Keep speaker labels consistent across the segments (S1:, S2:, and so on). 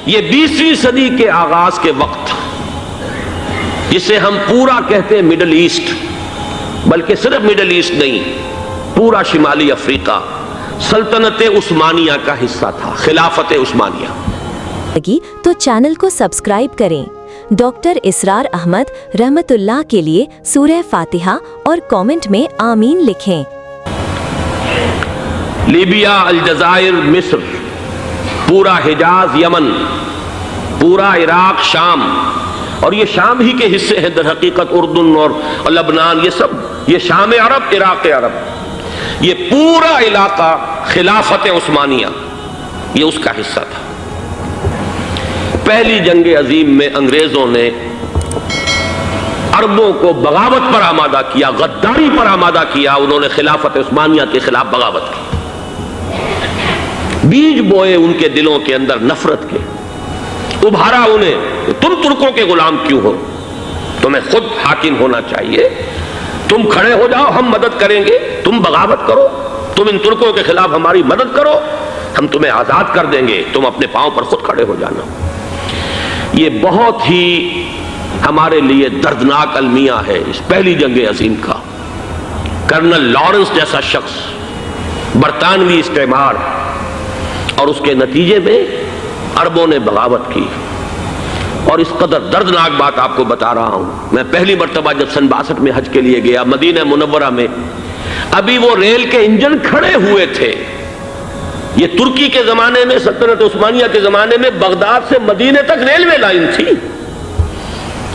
S1: یہ 20ویں صدی کے آغاز کے وقت، جسے ہم پورا کہتے ہیں مڈل ایسٹ، بلکہ صرف مڈل ایسٹ نہیں، پورا شمالی افریقہ سلطنت عثمانیہ کا حصہ تھا، خلافت عثمانیہ۔
S2: تو چینل کو سبسکرائب کریں۔ ڈاکٹر اسرار احمد رحمت اللہ کے لیے سورہ فاتحہ اور کامنٹ میں آمین لکھیں۔
S1: لیبیا، الجزائر، مصر، پورا حجاز، یمن، پورا عراق، شام، اور یہ شام ہی کے حصے ہیں در حقیقت، اردن اور لبنان، یہ شام عرب، عراق عرب، یہ پورا علاقہ خلافت عثمانیہ یہ اس کا حصہ تھا۔ پہلی جنگ عظیم میں انگریزوں نے عربوں کو بغاوت پر آمادہ کیا، غداری پر آمادہ کیا، انہوں نے خلافت عثمانیہ کے خلاف بغاوت کی، بیج بوئے ان کے دلوں کے اندر نفرت کے، ابھارا انہیں کہ تم ترکوں کے غلام کیوں ہو، تمہیں خود حاکم ہونا چاہیے، تم کھڑے ہو جاؤ، ہم مدد کریں گے، تم بغاوت کرو، تم ان ترکوں کے خلاف ہماری مدد کرو، ہم تمہیں آزاد کر دیں گے، تم اپنے پاؤں پر خود کھڑے ہو جانا۔ یہ بہت ہی ہمارے لیے دردناک المیہ ہے اس پہلی جنگ عظیم کا۔ کرنل لارنس جیسا شخص، برطانوی استعمار، اور اس کے نتیجے میں عربوں نے بغاوت کی۔ اور اس قدر دردناک بات آپ کو بتا رہا ہوں، میں پہلی مرتبہ جب سن 62 میں حج کے لیے گیا مدینہ منورہ میں، ابھی وہ ریل کے انجن کھڑے ہوئے تھے۔ یہ ترکی کے زمانے میں، سلطنت عثمانیہ کے زمانے میں بغداد سے مدینے تک ریلوے لائن تھی۔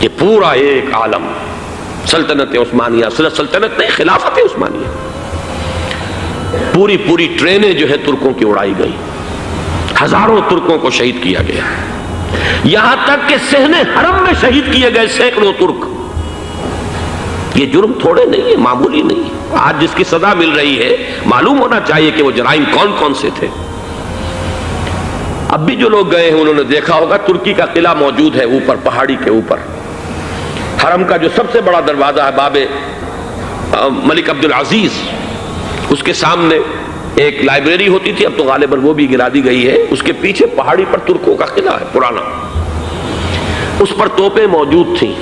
S1: یہ پورا ایک عالم سلطنت عثمانیہ، صرف سلطنت نہیں، خلافت عثمانیہ، پوری ٹرینیں جو ہے ترکوں کی اڑائی گئی، ہزاروں ترکوں کو شہید کیا گیا، یہاں تک کہ صحن حرم میں شہید کیے گئے سینکڑوں ترک۔ یہ جرم تھوڑے نہیں ہے، معمولی نہیں ہے۔ آج جس کی سزا مل رہی ہے، معلوم ہونا چاہیے کہ وہ جرائم کون کون سے تھے۔ اب بھی جو لوگ گئے ہیں انہوں نے دیکھا ہوگا، ترکی کا قلعہ موجود ہے اوپر پہاڑی کے اوپر، حرم کا جو سب سے بڑا دروازہ ہے باب ملک عبدالعزیز، اس کے سامنے ایک لائبریری ہوتی تھی، اب تو غالباً وہ بھی گرا دی گئی ہے، اس کے پیچھے پہاڑی پر ترکوں کا قلعہ ہے پرانا، اس پر توپیں موجود تھیں۔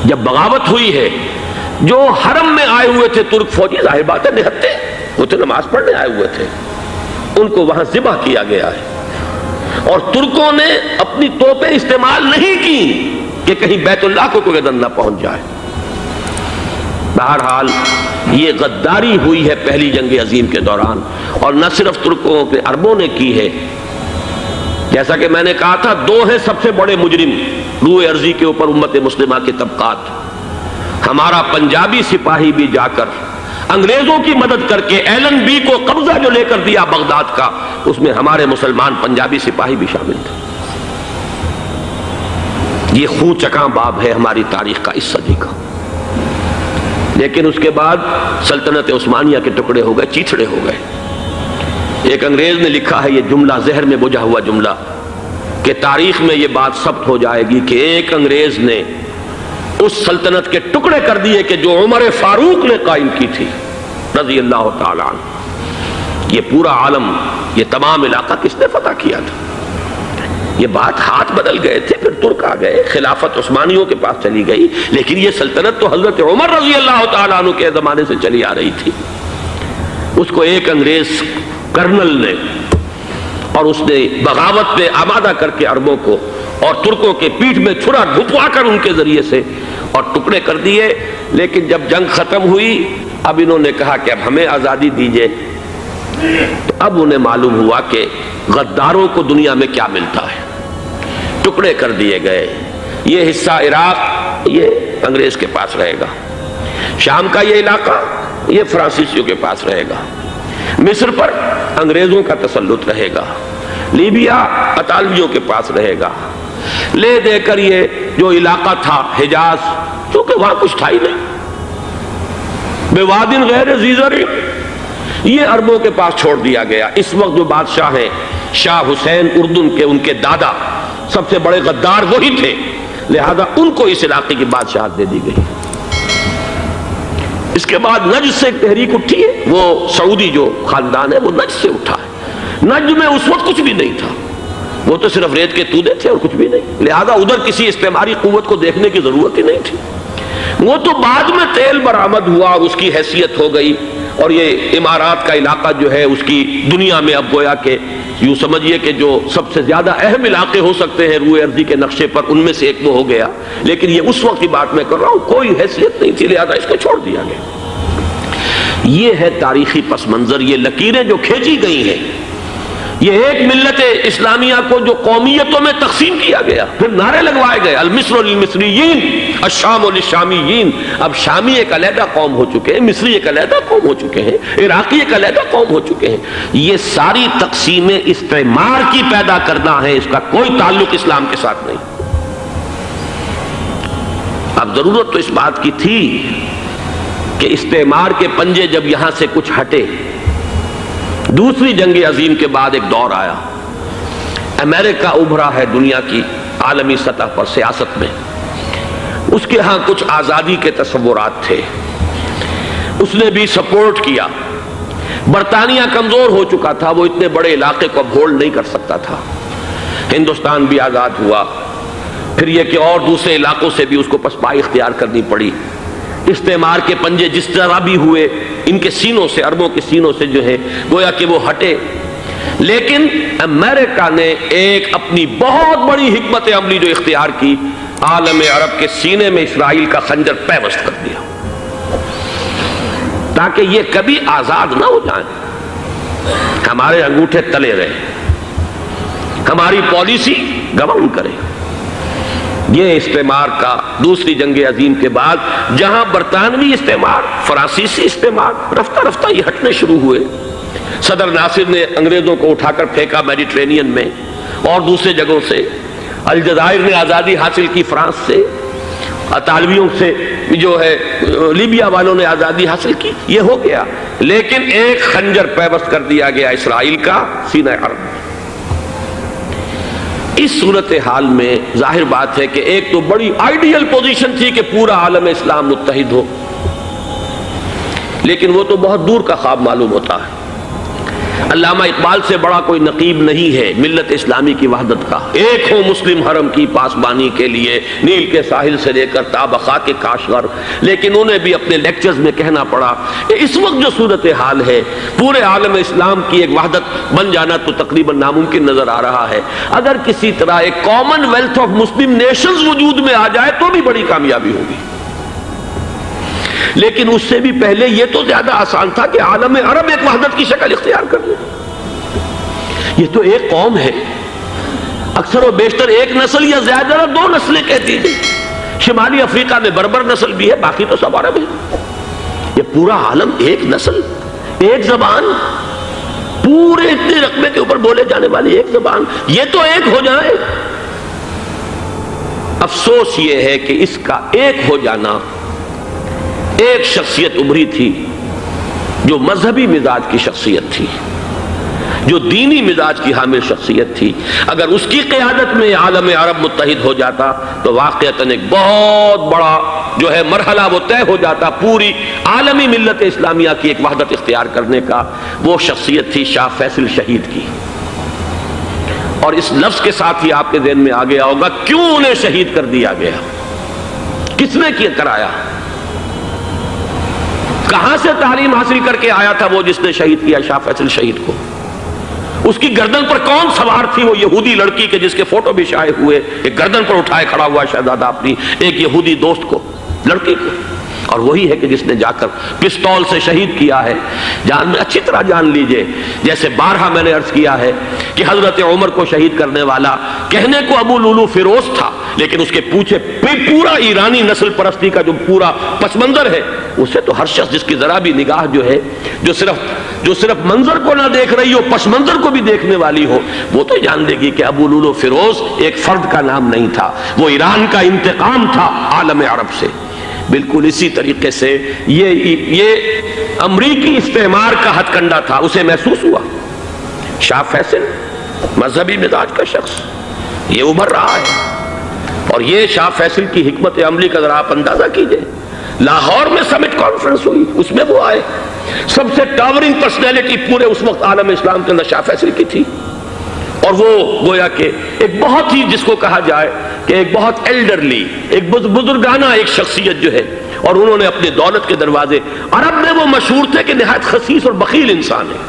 S1: جب بغاوت ہوئی ہے، جو حرم میں آئے ہوئے تھے ترک فوجی، ظاہر بات ہے نہتے، وہ تو نماز پڑھنے آئے ہوئے تھے، ان کو وہاں ذبح کیا گیا ہے، اور ترکوں نے اپنی توپیں استعمال نہیں کی کہ کہیں بیت اللہ کو کوئی گدن نہ پہنچ جائے۔ بہرحال یہ غداری ہوئی ہے پہلی جنگ عظیم کے دوران، اور نہ صرف ترکوں کے، عربوں نے کی ہے۔ جیسا کہ میں نے کہا تھا، دو ہیں سب سے بڑے مجرم روئے ارضی کے اوپر امت مسلمہ کے طبقات۔ ہمارا پنجابی سپاہی بھی جا کر انگریزوں کی مدد کر کے ایلن بی کو قبضہ جو لے کر دیا بغداد کا، اس میں ہمارے مسلمان پنجابی سپاہی بھی شامل تھے۔ یہ خون چکاں باب ہے ہماری تاریخ کا اس صدی کا۔ لیکن اس کے بعد سلطنت عثمانیہ کے ٹکڑے ہو گئے، چیتھڑے ہو گئے۔ ایک انگریز نے لکھا ہے یہ جملہ، ذہن میں بجھا ہوا جملہ، کہ تاریخ میں یہ بات ثبت ہو جائے گی کہ ایک انگریز نے اس سلطنت کے ٹکڑے کر دیے کہ جو عمر فاروق نے قائم کی تھی رضی اللہ تعالیٰ عنہ۔ یہ پورا عالم، یہ تمام علاقہ کس نے فتح کیا تھا؟ یہ بات ہاتھ بدل گئے تھے، پھر ترک آ گئے، خلافت عثمانیوں کے پاس چلی گئی، لیکن یہ سلطنت تو حضرت عمر رضی اللہ تعالیٰ عنہ کے زمانے سے چلی آ رہی تھی۔ اس کو ایک انگریز کرنل نے، اور اس نے بغاوت پہ آمادہ کر کے عربوں کو اور ترکوں کے پیٹھ میں چھرا گھپوا کر ان کے ذریعے سے اور ٹکڑے کر دیے۔ لیکن جب جنگ ختم ہوئی، اب انہوں نے کہا کہ اب ہمیں آزادی دیجیے، تو اب انہیں معلوم ہوا کہ غداروں کو دنیا میں کیا ملتا ہے، ٹکڑے کر دیے گئے۔ یہ حصہ عراق یہ انگریز کے پاس رہے گا، شام کا یہ علاقہ یہ فرانسیسیوں کے پاس رہے گا، مصر پر انگریزوں کا تسلط رہے گا، لیبیا اطالویوں کے پاس رہے گا، لے دے کر یہ جو علاقہ تھا حجاز، کیونکہ وہاں کچھ تھا ہی نہیں، بوادن غیر ذی زرع، یہ عربوں کے پاس چھوڑ دیا گیا۔ اس وقت جو بادشاہ ہیں شاہ حسین اردن کے، ان کے دادا سب سے بڑے غدار وہی تھے، لہذا ان کو اس علاقے کی بادشاہت دے دی گئی۔ اس کے بعد نجد سے ایک تحریک اٹھی ہے، وہ سعودی جو خاندان ہے وہ نجد سے اٹھا ہے۔ نجد میں اس وقت کچھ بھی نہیں تھا، وہ تو صرف ریت کے تودے تھے اور کچھ بھی نہیں، لہذا ادھر کسی استعماری قوت کو دیکھنے کی ضرورت ہی نہیں تھی۔ وہ تو بعد میں تیل برآمد ہوا اور اس کی حیثیت ہو گئی، اور یہ امارات کا علاقہ جو ہے اس کی دنیا میں اب گویا کہ یوں سمجھیے کہ جو سب سے زیادہ اہم علاقے ہو سکتے ہیں روئے ارضی کے نقشے پر، ان میں سے ایک وہ ہو گیا۔ لیکن یہ اس وقت کی بات میں کر رہا ہوں، کوئی حیثیت نہیں تھی، لہذا اس کو چھوڑ دیا گیا۔ یہ ہے تاریخی پس منظر، یہ لکیریں جو کھینچی گئی ہیں، یہ ایک ملت اسلامیہ کو جو قومیتوں میں تقسیم کیا گیا، پھر نعرے لگوائے گئے المصر للمصریین الشام للشامیین۔ اب شامی ایک علیحدہ قوم ہو چکے ہیں، مصری ایک علیحدہ قوم ہو چکے ہیں، عراقی ایک علیحدہ قوم ہو چکے ہیں۔ یہ ساری تقسیمیں استعمار کی پیدا کرنا ہے، اس کا کوئی تعلق اسلام کے ساتھ نہیں۔ اب ضرورت تو اس بات کی تھی کہ استعمار کے پنجے جب یہاں سے کچھ ہٹے، دوسری جنگ عظیم کے بعد ایک دور آیا، امریکہ ابھرا ہے دنیا کی عالمی سطح پر سیاست میں، اس کے ہاں کچھ آزادی کے تصورات تھے، اس نے بھی سپورٹ کیا۔ برطانیہ کمزور ہو چکا تھا، وہ اتنے بڑے علاقے کو اب ہولڈ نہیں کر سکتا تھا۔ ہندوستان بھی آزاد ہوا، پھر یہ کہ اور دوسرے علاقوں سے بھی اس کو پسپائی اختیار کرنی پڑی۔ استعمار کے پنجے جس طرح بھی ہوئے، ان کے سینوں سے، عربوں کے سینوں سے جو ہے گویا کہ وہ ہٹے، لیکن امریکہ نے ایک اپنی بہت بڑی حکمت عملی جو اختیار کی، عالم عرب کے سینے میں اسرائیل کا خنجر پیوست کر دیا، تاکہ یہ کبھی آزاد نہ ہو جائیں، ہمارے انگوٹھے تلے رہے، ہماری پالیسی گورن کرے۔ یہ استعمار کا دوسری جنگ عظیم کے بعد جہاں برطانوی استعمار، فرانسیسی استعمار رفتہ رفتہ یہ ہٹنے شروع ہوئے، صدر ناصر نے انگریزوں کو اٹھا کر پھینکا میڈیٹرینین میں اور دوسرے جگہوں سے، الجزائر نے آزادی حاصل کی فرانس سے، اطالویوں سے جو ہے لیبیا والوں نے آزادی حاصل کی، یہ ہو گیا، لیکن ایک خنجر پیوست کر دیا گیا اسرائیل کا سینہ عرب۔ اس صورتحال میں ظاہر بات ہے کہ ایک تو بڑی آئیڈیل پوزیشن تھی کہ پورا عالم اسلام متحد ہو، لیکن وہ تو بہت دور کا خواب معلوم ہوتا ہے۔ علامہ اقبال سے بڑا کوئی نقیب نہیں ہے ملت اسلامی کی وحدت کا، ایک ہو مسلم حرم کی پاسبانی کے لیے نیل کے ساحل سے لے کر تا بخاک کاشغر، لیکن انہیں بھی اپنے لیکچرز میں کہنا پڑا کہ اس وقت جو صورتحال ہے پورے عالم اسلام کی ایک وحدت بن جانا تو تقریباً ناممکن نظر آ رہا ہے۔ اگر کسی طرح ایک common wealth of Muslim nations وجود میں آ جائے تو بھی بڑی کامیابی ہوگی، لیکن اس سے بھی پہلے یہ تو زیادہ آسان تھا کہ عالم عرب ایک وحدت کی شکل اختیار کر لے۔ یہ تو ایک قوم ہے، اکثر و بیشتر ایک نسل یا زیادہ دو نسلیں کہتی ہیں، شمالی افریقہ میں بربر نسل بھی ہے، باقی تو سب عرب ہے۔ یہ پورا عالم ایک نسل، ایک زبان، پورے اتنے رقبے کے اوپر بولے جانے والی ایک زبان، یہ تو ایک ہو جائے۔ افسوس یہ ہے کہ اس کا ایک ہو جانا، ایک شخصیت ابھری تھی جو مذہبی مزاج کی شخصیت تھی، جو دینی مزاج کی حامل شخصیت تھی، اگر اس کی قیادت میں عالم عرب متحد ہو جاتا تو واقعتاً ایک بہت بڑا جو ہے مرحلہ وہ طے ہو جاتا پوری عالمی ملت اسلامیہ کی ایک وحدت اختیار کرنے کا۔ وہ شخصیت تھی شاہ فیصل شہید کی، اور اس لفظ کے ساتھ ہی آپ کے ذہن میں آ گیا ہوگا کیوں انہیں شہید کر دیا گیا، کس نے کیا کرایا، کہاں سے تعلیم حاصل کر کے آیا تھا وہ جس نے شہید کیا شاہ فیصل شہید کو، اس کی گردن پر کون سوار تھی، وہ یہودی لڑکی کے جس کے فوٹو بھی شائع ہوئے، ایک گردن پر اٹھائے کھڑا ہوا شہزادہ اپنی ایک یہودی دوست کو، لڑکی کو، اور وہی ہے کہ جس نے جا کر پستول سے شہید کیا ہے۔ جان میں اچھی طرح جان لیجئے، جیسے بارہا میں نے عرض کیا ہے کہ حضرت عمر کو شہید کرنے والا کہنے کو ابو لولو فیروز تھا، لیکن اس کے پیچھے پورا ایرانی نسل پرستی کا جو پورا پس منظر ہے، اسے تو ہر شخص جس کی ذرا بھی نگاہ جو ہے جو صرف منظر کو نہ دیکھ رہی ہو پس منظر کو بھی دیکھنے والی ہو، وہ تو جان دے گی کہ ابو لولو فیروز ایک فرد کا نام نہیں تھا، وہ ایران کا انتقام تھا عالم عرب سے۔ بالکل اسی طریقے سے یہ امریکی استعمار کا ہتھ کنڈا تھا، اسے محسوس ہوا۔ شاہ فیصل مذہبی مزاج کا شخص یہ ابھر رہا ہے، اور یہ شاہ فیصل کی حکمت عملی کا ذرا آپ اندازہ کیجئے۔ لاہور میں سمٹ کانفرنس ہوئی، اس میں وہ آئے، سب سے ٹاورنگ پرسنالٹی پورے اس وقت عالم اسلام کے اندر شاہ فیصل کی تھی، اور وہ گویا کہ ایک بہت ہی جس کو کہا جائے کہ ایک بہت ایلڈرلی، ایک بزرگانہ ایک شخصیت جو ہے، اور انہوں نے اپنے دولت کے دروازے، عرب میں وہ مشہور تھے کہ نہایت خسیس اور بخیل انسان ہے،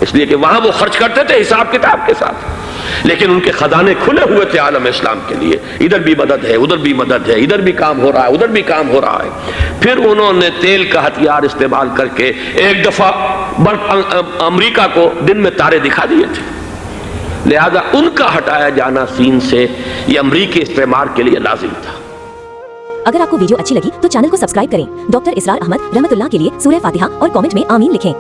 S1: اس لیے کہ وہاں وہ خرچ کرتے تھے حساب کتاب کے ساتھ، لیکن ان کے خزانے کھلے ہوئے تھے عالم اسلام کے لیے، ادھر بھی مدد ہے، ادھر بھی مدد ہے، ادھر بھی کام ہو رہا ہے، ادھر بھی کام ہو رہا ہے۔ پھر انہوں نے تیل کا ہتھیار استعمال کر کے ایک دفعہ امریکہ کو دن میں تارے دکھا دیے تھے، لہذا ان کا ہٹایا جانا سین سے یہ امریکی استعمار کے لیے لازم تھا۔
S2: اگر آپ کو ویڈیو اچھی لگی تو چینل کو سبسکرائب کریں، ڈاکٹر اسرار احمد رحمت اللہ کے لیے سورہ فاتحہ اور کامنٹ میں آمین لکھیں۔